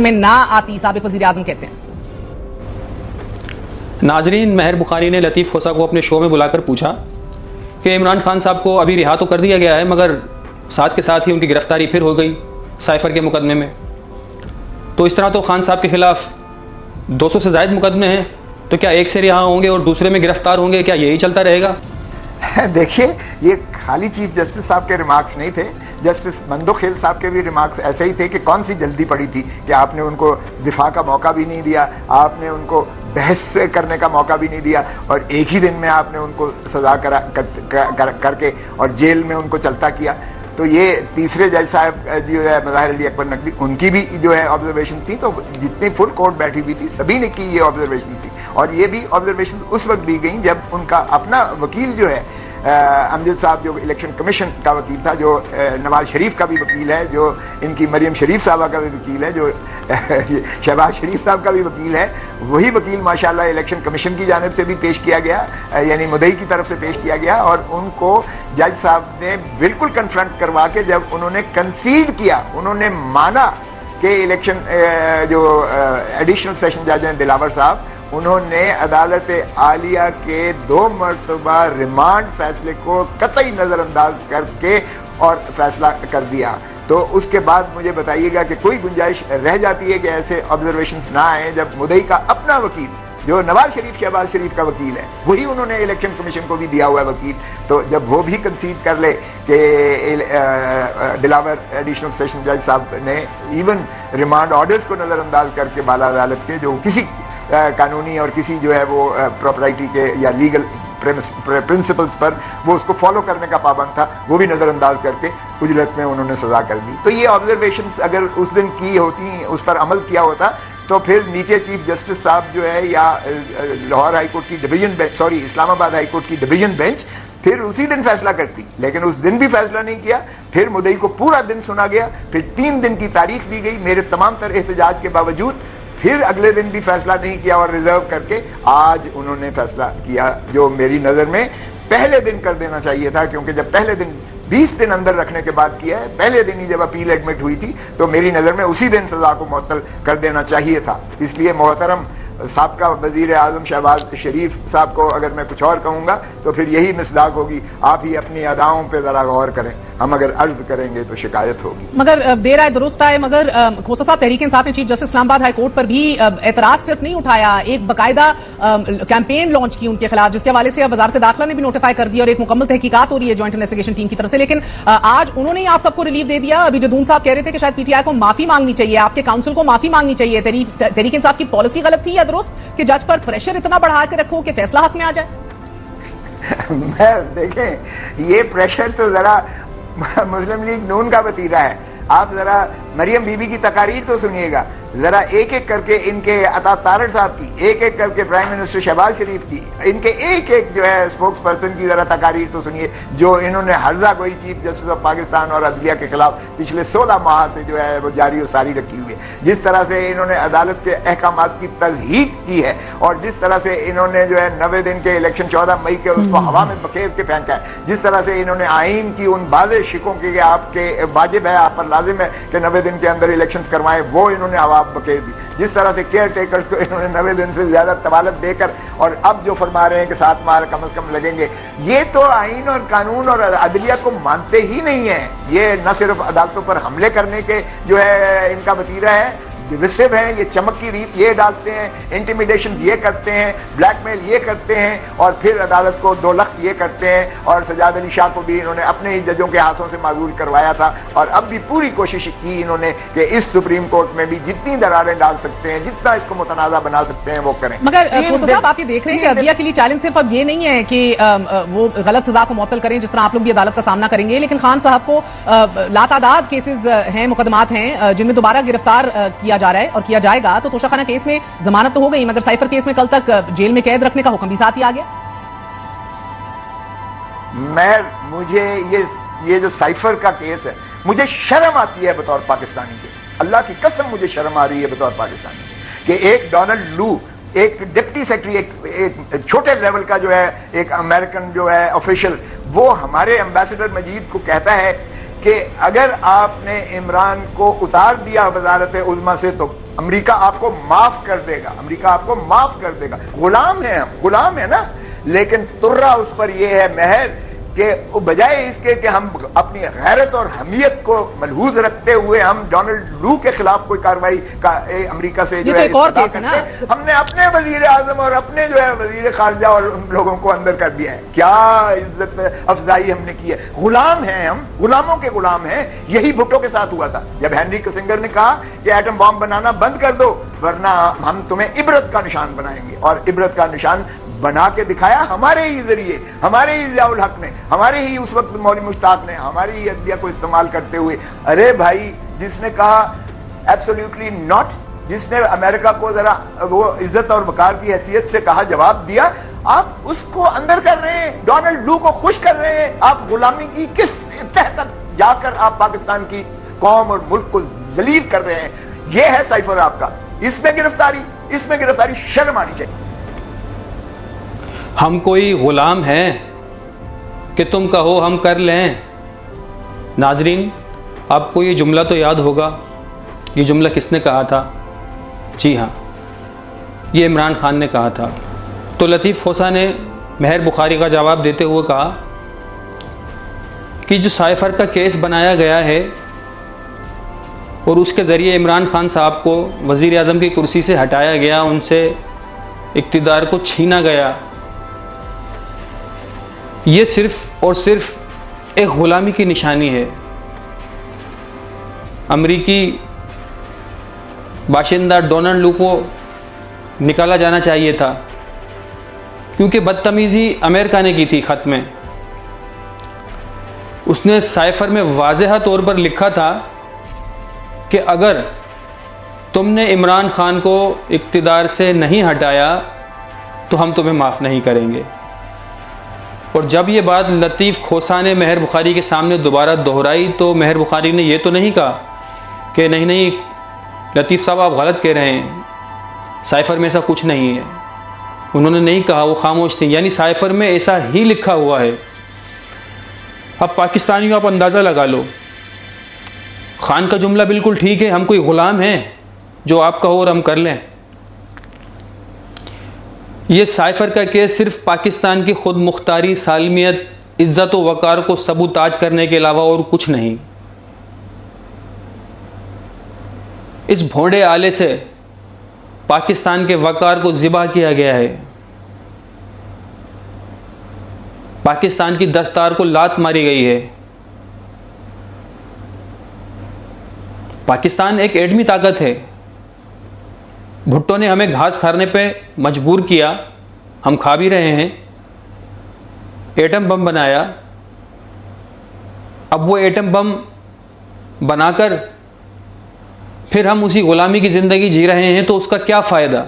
में ना आती, साबिक वजीर आजम कहते हैं। नाजरीन, महर बुखारी ने लतीफ़ खोसा को अपने शो में बुलाकर पूछा कि इमरान खान साहब को अभी रिहा तो कर दिया गया है, मगर साथ के साथ ही उनकी गिरफ्तारी फिर हो गई साइफर के मुकदमे में। तो इस तरह तो खान साहब के खिलाफ 200 से ज़ायद मुकदमे हैं, तो क्या एक से रिहा होंगे और दूसरे में गिरफ्तार होंगे? क्या यही चलता रहेगा? देखिए, ये खाली चीफ जस्टिस साहब के रिमार्क्स नहीं थे, जस्टिस मंदोखेल साहब के भी रिमार्क्स ऐसे ही थे कि कौन सी जल्दी पड़ी थी कि आपने उनको दिफा का मौका भी नहीं दिया, आपने उनको बहस करने का मौका भी नहीं दिया और एक ही दिन में आपने उनको सजा करके और जेल में उनको चलता किया। तो ये तीसरे जज साहब जो है मज़ाहिर अली अकबर नकवी, उनकी भी जो है ऑब्जर्वेशन थी। तो जितनी फुल कोर्ट बैठी हुई थी सभी ने की ये ऑब्जर्वेशन थी, और ये भी ऑब्जर्वेशन उस वक्त दी गई जब उनका अपना वकील जो है अमजद साहब, जो इलेक्शन कमीशन का वकील था, जो नवाज शरीफ का भी वकील है, जो इनकी मरियम शरीफ साहबा का भी वकील है, जो शहबाज शरीफ साहब का भी वकील है, वही वकील माशाल्लाह इलेक्शन कमीशन की जानिब से भी पेश किया गया, यानी मुद्दई की तरफ से पेश किया गया। और उनको जज साहब ने बिल्कुल कन्फ्रंट करवा के जब उन्होंने कंसीड किया, उन्होंने माना कि इलेक्शन जो एडिशनल सेशन जज हैं दिलावर साहब, उन्होंने अदालत आलिया के 2 मरतबा रिमांड फैसले को कतई नजरअंदाज करके और फैसला कर दिया। तो उसके बाद मुझे बताइएगा कि कोई गुंजाइश रह जाती है कि ऐसे ऑब्जर्वेशंस ना आए जब मुद्दई का अपना वकील, जो नवाज शरीफ शहबाज शरीफ का वकील है, वही उन्होंने इलेक्शन कमीशन को भी दिया हुआ है वकील। तो जब वो भी कंसीड कर ले कि दिलावर एडिशनल सेशन जज साहब ने इवन रिमांड ऑर्डर्स को नजरअंदाज करके बाला अदालत के जो किसी कानूनी और किसी जो है वो प्रॉपर्टी के या लीगल प्रिंसिपल्स पर वो उसको फॉलो करने का पाबंद था, वो भी नजरअंदाज करके उजलत में उन्होंने सजा कर दी। तो ये ऑब्जर्वेशंस अगर उस दिन की होती, उस पर अमल किया होता, तो फिर नीचे चीफ जस्टिस साहब जो है या लाहौर हाईकोर्ट की division bench, sorry Islamabad high court की डिवीजन बेंच फिर उसी दिन फैसला करती, लेकिन उस दिन भी फैसला नहीं किया। फिर मुद्दई को पूरा दिन सुना गया, फिर 3 दिन की तारीख दी गई मेरे तमाम तर एहतजाज के बावजूद, फिर अगले दिन भी फैसला नहीं किया और रिजर्व करके आज उन्होंने फैसला किया, जो मेरी नजर में पहले दिन कर देना चाहिए था। क्योंकि जब पहले दिन 20 दिन अंदर रखने के बाद किया है, पहले दिन ही जब अपील एडमिट हुई थी, तो मेरी नजर में उसी दिन सजा को मुअत्तल कर देना चाहिए था। इसलिए मोहतरम साबका वजीर आजम शहबाज शरीफ साहब को अगर मैं कुछ और कहूंगा तो फिर यही मिसदाक होगी, आप ही अपनी अदाओं पे जरा गौर करें, हम अगर अर्ज करेंगे तो शिकायत होगी। मगर देर आए दुरुस्त आए, मगर खोसा साहब तहरीक इंसाफ ने chief justice Islamabad high court पर भी एतराज सिर्फ नहीं उठाया, एक बाकायदा कैंपेन लॉन्च की उनके खिलाफ, जिसके हवाले से अब वजारत दाखिला ने भी नोटिफाई कर दिया और एक मुकम्मल तहकीकात हो रही है ज्वाइंट इन्वेस्टिगेशन टीम की तरफ से। लेकिन आज उन्होंने ही आप सबको रिलीफ दे दिया। अभी जदून साहब कह रहे थे कि शायद पीटीआई को माफी मांगनी चाहिए, आपके काउंसिल को माफी मांगनी चाहिए, तहरीक इंसाफ की पॉलिसी गलत थी या दुरुस्त कि जज पर प्रेशर इतना बढ़ा के रखो कि फैसला हक में आ जाए? मैं देखें, ये प्रेशर तो जरा मुस्लिम लीग नून का वतीरा है। आप जरा मरियम बीबी की तकारीर तो सुनिएगा, जरा एक एक करके इनके अता तारड़ साहब की, एक एक करके प्राइम मिनिस्टर शहबाज शरीफ की, इनके एक एक जो है स्पोक्स पर्सन की जरा तकारीर तो सुनिए, जो इन्होंने हर्जा गोई चीफ जस्टिस ऑफ पाकिस्तान और अदलिया के खिलाफ पिछले 16 माह से जो है वो जारी और सारी रखी हुई है। जिस तरह से इन्होंने अदालत के अहकामात की तज़हीक की है और जिस तरह से इन्होंने जो है 90 दिन के इलेक्शन 14 मई के उसको हवा में बखेर के फेंका है, जिस तरह से इन्होंने आइन की उन बाज़े शिकों की आपके वाजिब है, आप पर लाजिम है कि 90 दिन के अंदर इलेक्शन करवाएं, वो इन्होंने हवा बखेर दी। जिस तरह से केयर टेकर्स को इन्होंने 90 दिन से ज्यादा तवालत देकर और अब जो फरमा रहे हैं कि 7 माह कम से कम लगेंगे, ये तो आइन और कानून और अदलिया को मानते ही नहीं है। ये न सिर्फ अदालतों पर हमले करने के जो है इनका वतीरा है, डिविसिव हैं, ये चमक की रीत ये डालते हैं, इंटिमिडेशन ये करते हैं, ब्लैकमेल ये करते हैं और फिर अदालत को 2 लख्त ये करते हैं। और सजाद अली शाह को भी इन्होंने अपने ही जजों के हाथों से माजूर करवाया था और अब भी पूरी कोशिश की इन्होंने कि इस सुप्रीम कोर्ट में भी जितनी दरारें डाल सकते हैं, जितना इसको मुतनाज़ा बना सकते हैं वो करें। मगर खोसा साहब, आप ये देख रहे हैं कि अदलिया के लिए चैलेंज सिर्फ अब ये नहीं है कि वो गलत सजा को मुअत्तल करें, जिस तरह आप लोग भी अदालत का सामना करेंगे, लेकिन खान साहब को लातादाद केसेस हैं, मुकदमात हैं जिनमें दोबारा गिरफ्तार किया जा रहा है और किया जाएगा। तो तोशाखाना केस में जमानत तो हो गई, मगर साइफर केस में कल तक जेल में कैद रखने का हुक्म भी साथ ही आ गया। मुझे ये जो साइफर का केस है, मुझे शर्म आती है बतौर पाकिस्तानी के, अल्लाह की कसम मुझे शर्म आ रही है बतौर पाकिस्तानी कि एक डोनाल्ड लू, एक डिप्टी सेक्रेटरी, एक छोटे लेवल का जो है एक अमेरिकन जो है ऑफिशियल, वो हमारे एम्बेसडर मजीद को कहता है कि अगर आपने इमरान को उतार दिया वजारत उज़्मा से तो अमेरिका आपको माफ कर देगा, अमेरिका आपको माफ कर देगा। गुलाम है हम, गुलाम है ना, लेकिन तुर्रा उस पर यह है महर कि बजाय इसके कि हम अपनी गैरत और हमियत को मलहूज रखते हुए हम डोनाल्ड लू के खिलाफ कोई कार्रवाई का अमेरिका से जो तो एक और केस है ना, हमने अपने वजीर आजम और अपने जो है वजीर खारजा और उन लोगों को अंदर कर दिया है। क्या इज्जत अफजाई हमने की है। गुलाम हैं हम, गुलामों के गुलाम हैं। यही भुट्टो के साथ हुआ था जब हेनरी किसिंगर ने कहा कि एटम बॉम्ब बनाना बंद कर दो वरना हम तुम्हें इबरत का निशान बनाएंगे, और इबरत का निशान बना के दिखाया हमारे ही जरिए, हमारे ही जियाउल हक ने, हमारे ही उस वक्त मौलवी मुश्ताक ने, हमारी ही अदलिया को इस्तेमाल करते हुए। अरे भाई, जिसने कहा एब्सोल्युटली नॉट, जिसने अमेरिका को जरा वो इज्जत और वकार की हैसियत से कहा, जवाब दिया, आप उसको अंदर कर रहे हैं, डोनाल्ड लू को खुश कर रहे हैं। आप गुलामी की किस तह तक जाकर आप पाकिस्तान की कौम और मुल्क को जलील कर रहे हैं। यह है साइफर आपका। इसमें गिरफ्तारी शर्म आनी चाहिए। हम कोई गुलाम हैं कि तुम कहो हम कर लें। नाजरीन, आपको ये जुमला तो याद होगा। ये जुमला किसने कहा था? जी हाँ, ये इमरान खान ने कहा था। तो लतीफ़ खोसा ने महर बुखारी का जवाब देते हुए कहा कि जो साइफर का केस बनाया गया है और उसके ज़रिए इमरान खान साहब को वज़ीर आज़म की कुर्सी से हटाया गया, उनसे इक़्तिदार को छीना गया, ये सिर्फ़ और सिर्फ एक ग़ुलामी की निशानी है। अमरीकी बाशिंदा डोनाल्ड लू को निकाला जाना चाहिए था, क्योंकि बदतमीज़ी अमेरिका ने की थी ख़त में। उसने साइफर में वाज़ेह तौर पर लिखा था कि अगर तुमने इमरान खान को इक़्तिदार से नहीं हटाया तो हम तुम्हें माफ़ नहीं करेंगे। और जब ये बात लतीफ़ खोसा ने महर बुखारी के सामने दोबारा दोहराई तो महर बुखारी ने ये तो नहीं कहा कि नहीं नहीं लतीफ़ साहब आप गलत कह रहे हैं, साइफर में ऐसा कुछ नहीं है। उन्होंने नहीं कहा, वो खामोश थी। यानी साइफर में ऐसा ही लिखा हुआ है। अब पाकिस्तानियों, आप अंदाज़ा लगा लो, खान का जुमला बिल्कुल ठीक है, हम कोई ग़ुलाम हैं जो आप कहो और हम कर लें। ये साइफर का केस सिर्फ पाकिस्तान की खुद मुख्तारी, सालमियत, इज़्ज़त व वक़ार को सबूताज करने के अलावा और कुछ नहीं। इस भोंडे आले से पाकिस्तान के वक़ार को ज़िबा किया गया है। पाकिस्तान की दस्तार को लात मारी गई है। पाकिस्तान एक एटमी ताकत है। भुट्टो ने हमें घास खाने पे मजबूर किया, हम खा भी रहे हैं। एटम बम बनाया, अब वो एटम बम बनाकर फिर हम उसी ग़ुलामी की ज़िंदगी जी रहे हैं, तो उसका क्या फ़ायदा?